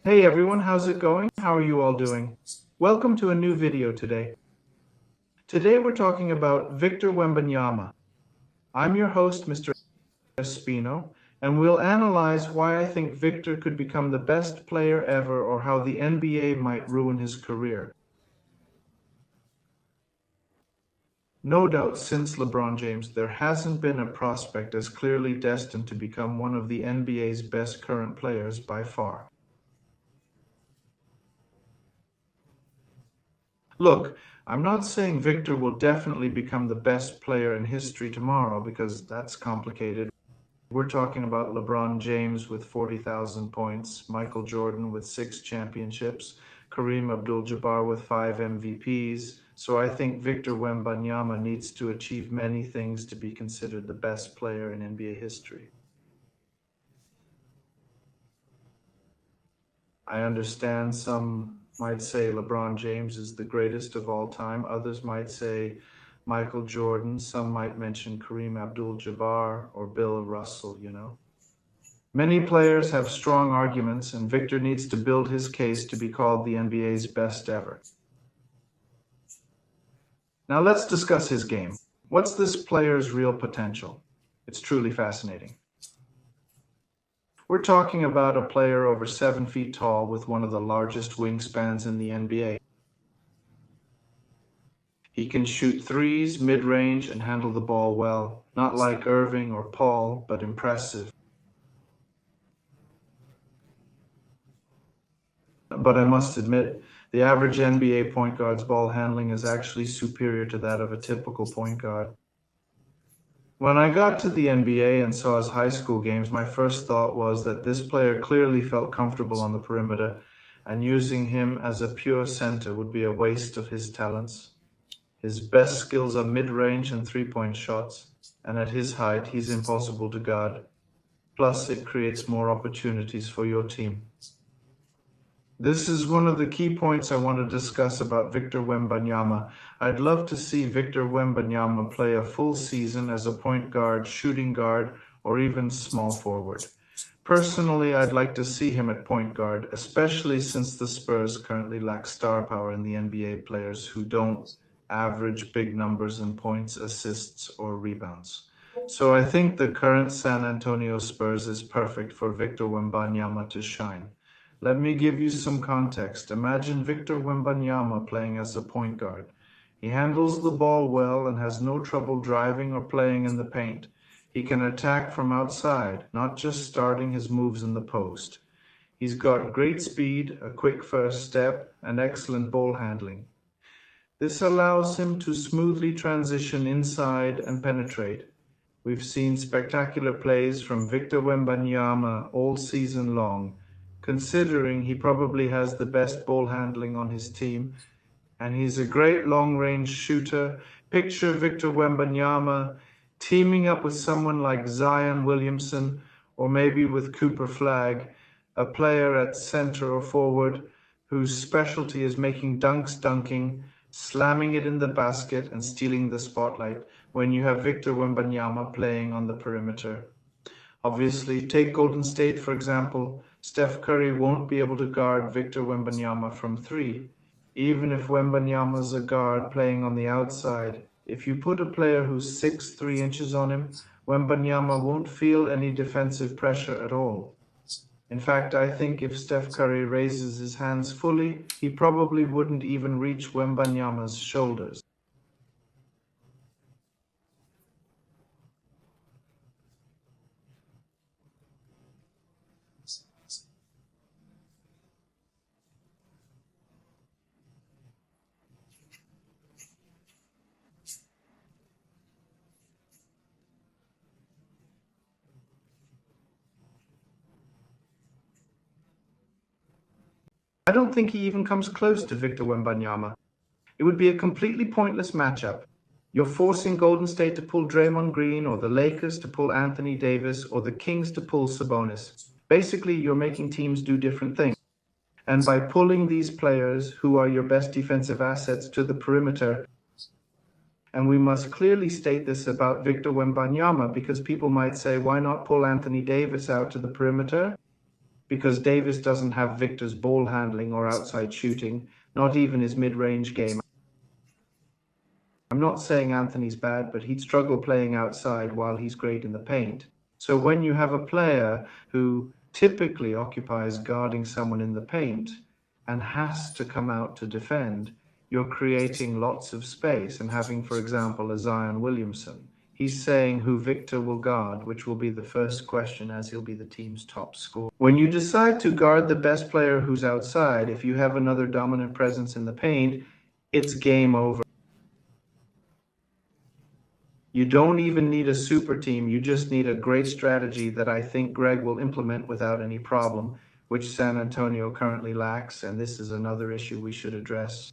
Hey everyone, how's it going? How are you all doing? Welcome to a new video today. Today we're talking about Victor Wembanyama. I'm your host, Mr. Espino, and we'll analyze why I think Victor could become the best player ever or how the NBA might ruin his career. No doubt, since LeBron James, there hasn't been a prospect as clearly destined to become one of the NBA's best current players by far. Look, I'm not saying Victor will definitely become the best player in history tomorrow because that's complicated. We're talking about LeBron James with 40,000 points, Michael Jordan with 6 championships, Kareem Abdul-Jabbar with 5 MVPs. So I think Victor Wembanyama needs to achieve many things to be considered the best player in NBA history. I understand some might say LeBron James is the greatest of all time. Others might say Michael Jordan. Some might mention Kareem Abdul-Jabbar or Bill Russell. Many players have strong arguments, and Victor needs to build his case to be called the NBA's best ever. Now let's discuss his game. What's this player's real potential? It's truly fascinating. We're talking about a player over 7 feet tall with one of the largest wingspans in the NBA. He can shoot threes, mid-range, and handle the ball well. Not like Irving or Paul, but impressive. But I must admit, the average NBA point guard's ball handling is actually superior to that of a typical point guard. When I got to the NBA and saw his high school games, my first thought was that this player clearly felt comfortable on the perimeter, and using him as a pure center would be a waste of his talents. His best skills are mid-range and three-point shots, and at his height, he's impossible to guard. Plus, it creates more opportunities for your team. This is one of the key points I want to discuss about Victor Wembanyama. I'd love to see Victor Wembanyama play a full season as a point guard, shooting guard, or even small forward. Personally, I'd like to see him at point guard, especially since the Spurs currently lack star power in the NBA players who don't average big numbers in points, assists, or rebounds. So I think the current San Antonio Spurs is perfect for Victor Wembanyama to shine. Let me give you some context. Imagine Victor Wembanyama playing as a point guard. He handles the ball well and has no trouble driving or playing in the paint. He can attack from outside, not just starting his moves in the post. He's got great speed, a quick first step, and excellent ball handling. This allows him to smoothly transition inside and penetrate. We've seen spectacular plays from Victor Wembanyama all season long, considering he probably has the best ball handling on his team, and he's a great long-range shooter. Picture Victor Wembanyama teaming up with someone like Zion Williamson or maybe with Cooper Flagg, a player at center or forward whose specialty is making dunks, dunking, slamming it in the basket, and stealing the spotlight when you have Victor Wembanyama playing on the perimeter. Obviously, take Golden State, for example. Steph Curry won't be able to guard Victor Wembanyama from three, even if Wembanyama's a guard playing on the outside. If you put a player who's 6'3" on him, Wembanyama won't feel any defensive pressure at all. In fact, I think if Steph Curry raises his hands fully, he probably wouldn't even reach Wembanyama's shoulders. I don't think he even comes close to Victor Wembanyama. It would be a completely pointless matchup. You're forcing Golden State to pull Draymond Green, or the Lakers to pull Anthony Davis, or the Kings to pull Sabonis. Basically, you're making teams do different things. And by pulling these players, who are your best defensive assets, to the perimeter, and we must clearly state this about Victor Wembanyama, because people might say, why not pull Anthony Davis out to the perimeter? because Davis doesn't have Victor's ball handling or outside shooting, not even his mid-range game. I'm not saying Anthony's bad, but he'd struggle playing outside while he's great in the paint. So when you have a player who typically occupies guarding someone in the paint and has to come out to defend, you're creating lots of space and having, for example, a Zion Williamson. He's saying who Victor will guard, which will be the first question as he'll be the team's top scorer. When you decide to guard the best player who's outside, if you have another dominant presence in the paint, it's game over. You don't even need a super team, you just need a great strategy that I think Greg will implement without any problem, which San Antonio currently lacks, and this is another issue we should address.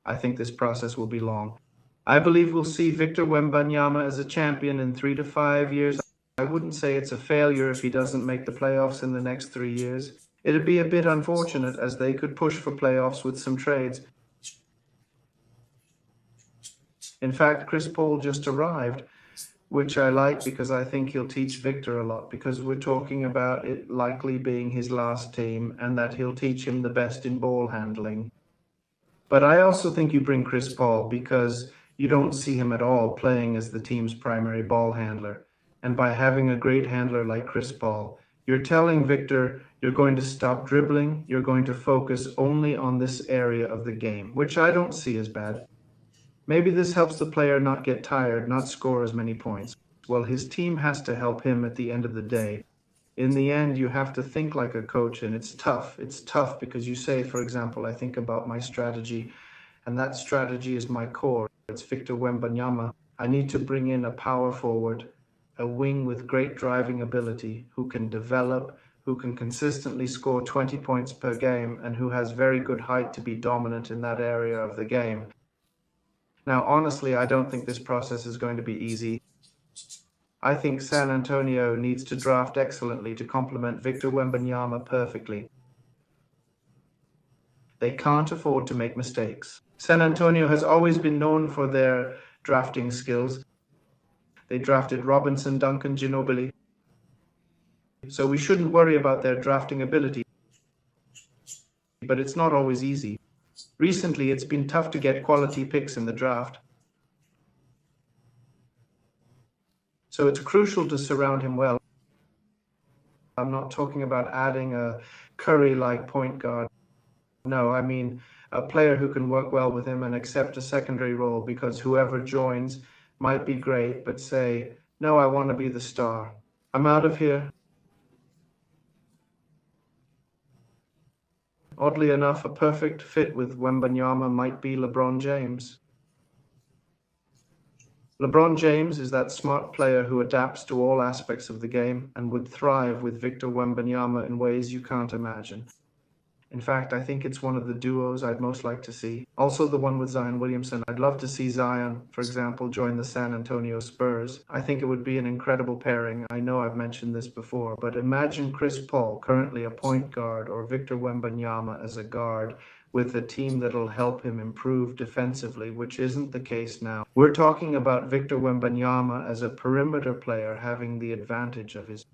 I think this process will be long. I believe we'll see Victor Wembanyama as a champion in 3 to 5 years. I wouldn't say it's a failure if he doesn't make the playoffs in the next 3 years. It'd be a bit unfortunate as they could push for playoffs with some trades. In fact, Chris Paul just arrived, which I like because I think he'll teach Victor a lot, because we're talking about it likely being his last team and that he'll teach him the best in ball handling. But I also think you bring Chris Paul because you don't see him at all playing as the team's primary ball handler. And by having a great handler like Chris Paul, you're telling Victor you're going to stop dribbling, you're going to focus only on this area of the game, which I don't see as bad. Maybe this helps the player not get tired, not score as many points. Well, his team has to help him at the end of the day. In the end, you have to think like a coach, and it's tough. It's tough because you say, for example, I think about my strategy, and that strategy is my core. It's Victor Wembanyama. I need to bring in a power forward, a wing with great driving ability, who can develop, who can consistently score 20 points per game, and who has very good height to be dominant in that area of the game. Now, honestly, I don't think this process is going to be easy. I think San Antonio needs to draft excellently to complement Victor Wembanyama perfectly. They can't afford to make mistakes. San Antonio has always been known for their drafting skills. They drafted Robinson, Duncan, Ginobili. So we shouldn't worry about their drafting ability. But it's not always easy. Recently, it's been tough to get quality picks in the draft. So it's crucial to surround him well. I'm not talking about adding a Curry-like point guard. No, I mean a player who can work well with him and accept a secondary role, because whoever joins might be great, but say, no, I want to be the star. I'm out of here. Oddly enough, a perfect fit with Wembanyama might be LeBron James. LeBron James is that smart player who adapts to all aspects of the game and would thrive with Victor Wembanyama in ways you can't imagine. In fact, I think it's one of the duos I'd most like to see. Also the one with Zion Williamson. I'd love to see Zion, for example, join the San Antonio Spurs. I think it would be an incredible pairing. I know I've mentioned this before, but imagine Chris Paul, currently a point guard, or Victor Wembanyama as a guard, with a team that'll help him improve defensively, which isn't the case now. We're talking about Victor Wembanyama as a perimeter player having the advantage of his.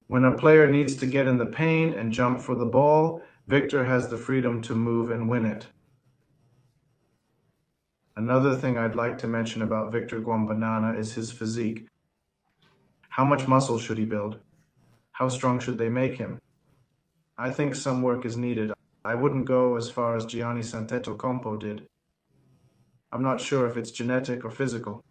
When a player needs to get in the paint and jump for the ball, Victor has the freedom to move and win it. Another thing I'd like to mention about Victor Wembanyama is his physique. How much muscle should he build? How strong should they make him? I think some work is needed. I wouldn't go as far as Giannis Antetokounmpo did. I'm not sure if it's genetic or physical.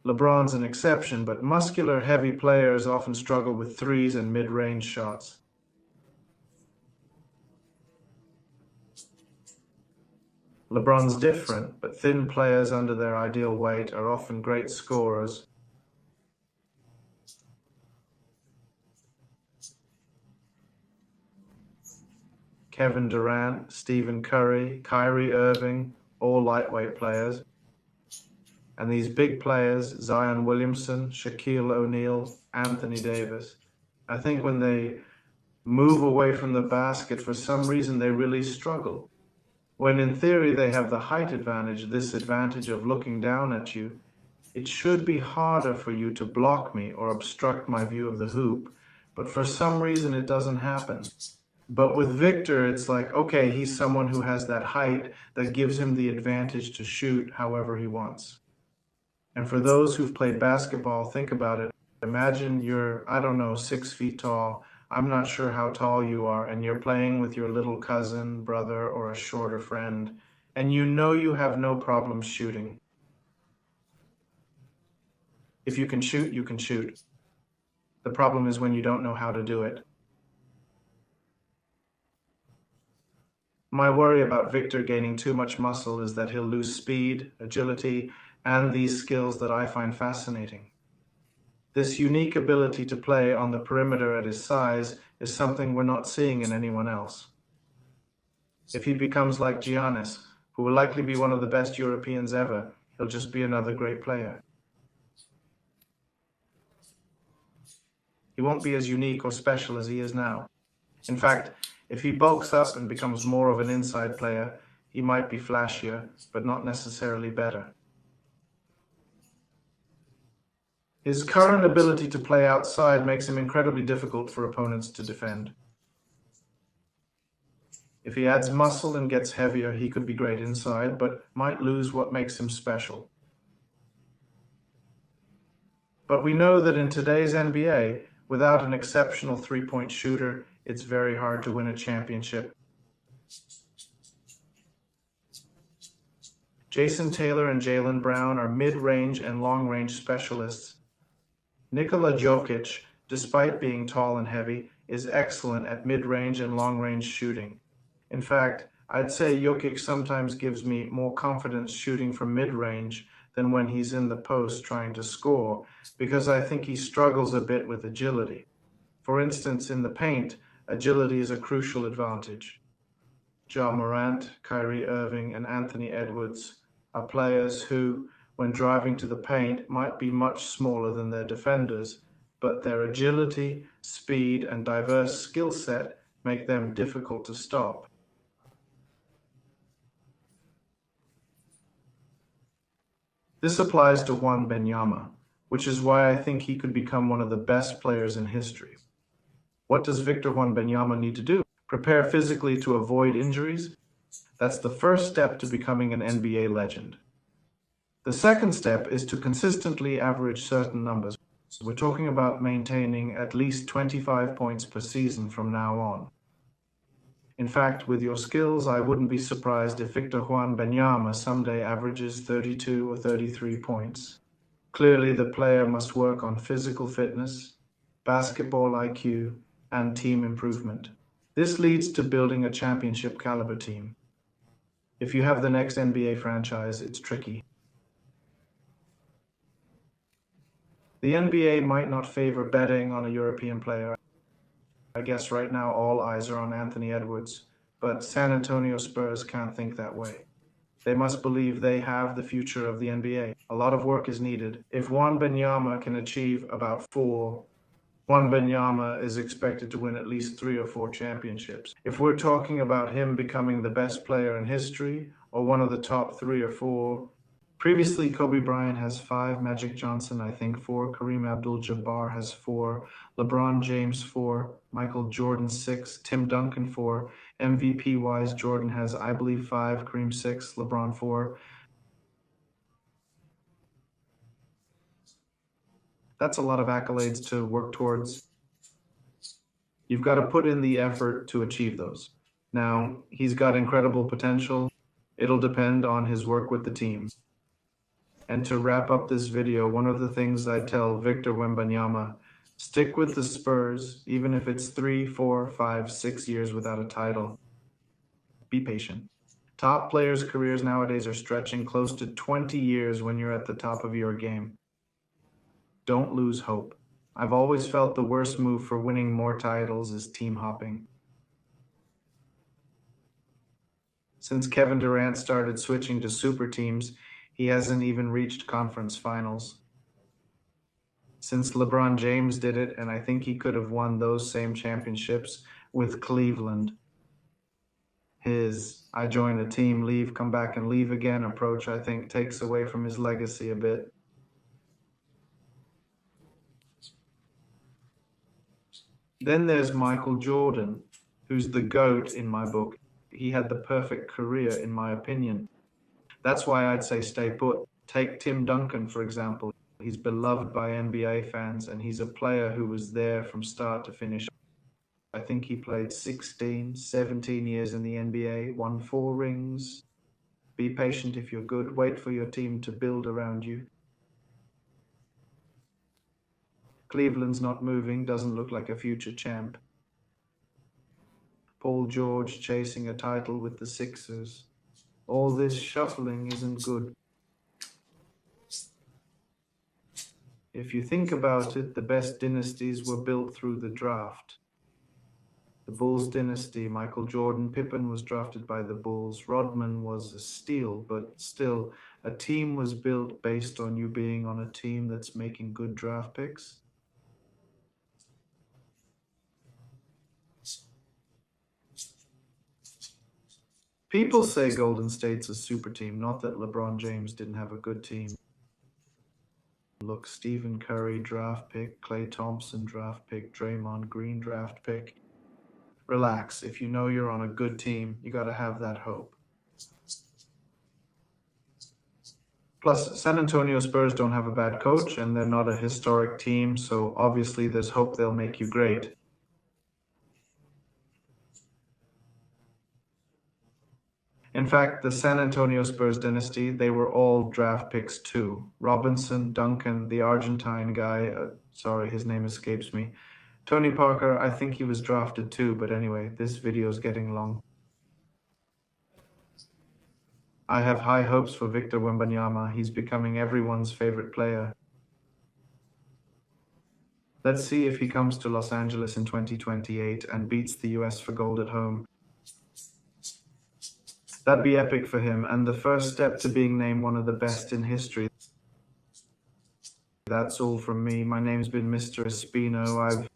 LeBron's an exception, but muscular, heavy players often struggle with threes and mid-range shots. LeBron's different, but thin players under their ideal weight are often great scorers. Kevin Durant, Stephen Curry, Kyrie Irving, all lightweight players. And these big players, Zion Williamson, Shaquille O'Neal, Anthony Davis, I think when they move away from the basket, for some reason they really struggle. When in theory they have the height advantage, this advantage of looking down at you, it should be harder for you to block me or obstruct my view of the hoop, but for some reason it doesn't happen. But with Victor, it's like, okay, he's someone who has that height that gives him the advantage to shoot however he wants. And for those who've played basketball, think about it. Imagine you're, I don't know, 6 feet tall. I'm not sure how tall you are, and you're playing with your little cousin, brother, or a shorter friend, and you know you have no problem shooting. If you can shoot, you can shoot. The problem is when you don't know how to do it. My worry about Victor gaining too much muscle is that he'll lose speed, agility, and these skills that I find fascinating. This unique ability to play on the perimeter at his size is something we're not seeing in anyone else. If he becomes like Giannis, who will likely be one of the best Europeans ever, he'll just be another great player. He won't be as unique or special as he is now. In fact, if he bulks up and becomes more of an inside player, he might be flashier, but not necessarily better. His current ability to play outside makes him incredibly difficult for opponents to defend. If he adds muscle and gets heavier, he could be great inside, but might lose what makes him special. But we know that in today's NBA, without an exceptional three-point shooter, it's very hard to win a championship. Jason Taylor and Jaylen Brown are mid-range and long-range specialists. Nikola Jokic, despite being tall and heavy, is excellent at mid-range and long-range shooting. In fact, I'd say Jokic sometimes gives me more confidence shooting from mid-range than when he's in the post trying to score, because I think he struggles a bit with agility. For instance, in the paint, agility is a crucial advantage. Ja Morant, Kyrie Irving, and Anthony Edwards are players who, when driving to the paint, might be much smaller than their defenders, but their agility, speed, and diverse skill set make them difficult to stop. This applies to Wembanyama, which is why I think he could become one of the best players in history. What does Victor Wembanyama need to do? Prepare physically to avoid injuries? That's the first step to becoming an NBA legend. The second step is to consistently average certain numbers. We're talking about maintaining at least 25 points per season from now on. In fact, with your skills, I wouldn't be surprised if Victor Wembanyama someday averages 32 or 33 points. Clearly, the player must work on physical fitness, basketball IQ, and team improvement. This leads to building a championship caliber team. If you have the next NBA franchise, it's tricky. The NBA might not favor betting on a European player. I guess right now all eyes are on Anthony Edwards, but San Antonio Spurs can't think that way. They must believe they have the future of the NBA. A lot of work is needed. If Wembanyama can achieve about 4, Wembanyama is expected to win at least 3 or 4 championships. If we're talking about him becoming the best player in history, or one of the top 3 or 4, previously Kobe Bryant has 5, Magic Johnson I think 4, Kareem Abdul-Jabbar has 4, LeBron James 4, Michael Jordan 6, Tim Duncan 4, MVP-wise Jordan has I believe 5, Kareem 6, LeBron 4. That's a lot of accolades to work towards. You've got to put in the effort to achieve those. Now, he's got incredible potential. It'll depend on his work with the team. And to wrap up this video, one of the things I tell Victor Wembanyama, stick with the Spurs, even if it's 3, 4, 5, 6 years without a title. Be patient. Top players' careers nowadays are stretching close to 20 years when you're at the top of your game. Don't lose hope. I've always felt the worst move for winning more titles is team hopping. Since Kevin Durant started switching to super teams, he hasn't even reached conference finals. Since LeBron James did it, and I think he could have won those same championships with Cleveland. His "I join a team, leave, come back and leave again" approach, I think, takes away from his legacy a bit. Then there's Michael Jordan, who's the GOAT in my book. He had the perfect career, in my opinion. That's why I'd say stay put. Take Tim Duncan, for example. He's beloved by NBA fans, and he's a player who was there from start to finish. I think he played 16, 17 years in the NBA, won 4 rings. Be patient if you're good. Wait for your team to build around you. Cleveland's not moving, doesn't look like a future champ. Paul George chasing a title with the Sixers. All this shuffling isn't good. If you think about it, the best dynasties were built through the draft. The Bulls dynasty, Michael Jordan, Pippen was drafted by the Bulls. Rodman was a steal, but still, a team was built based on you being on a team that's making good draft picks. People say Golden State's a super team, not that LeBron James didn't have a good team. Look, Stephen Curry draft pick, Klay Thompson draft pick, Draymond Green draft pick. Relax, if you know you're on a good team, you gotta have that hope. Plus, San Antonio Spurs don't have a bad coach, and they're not a historic team, so obviously there's hope they'll make you great. In fact, the San Antonio Spurs dynasty, they were all draft picks too. Robinson, Duncan, the Argentine guy, sorry, his name escapes me. Tony Parker, I think he was drafted too, but anyway, this video's getting long. I have high hopes for Victor Wembanyama. He's becoming everyone's favorite player. Let's see if he comes to Los Angeles in 2028 and beats the US for gold at home. That'd be epic for him, and the first step to being named one of the best in history. That's all from me. My name's been Mr. Espino. I've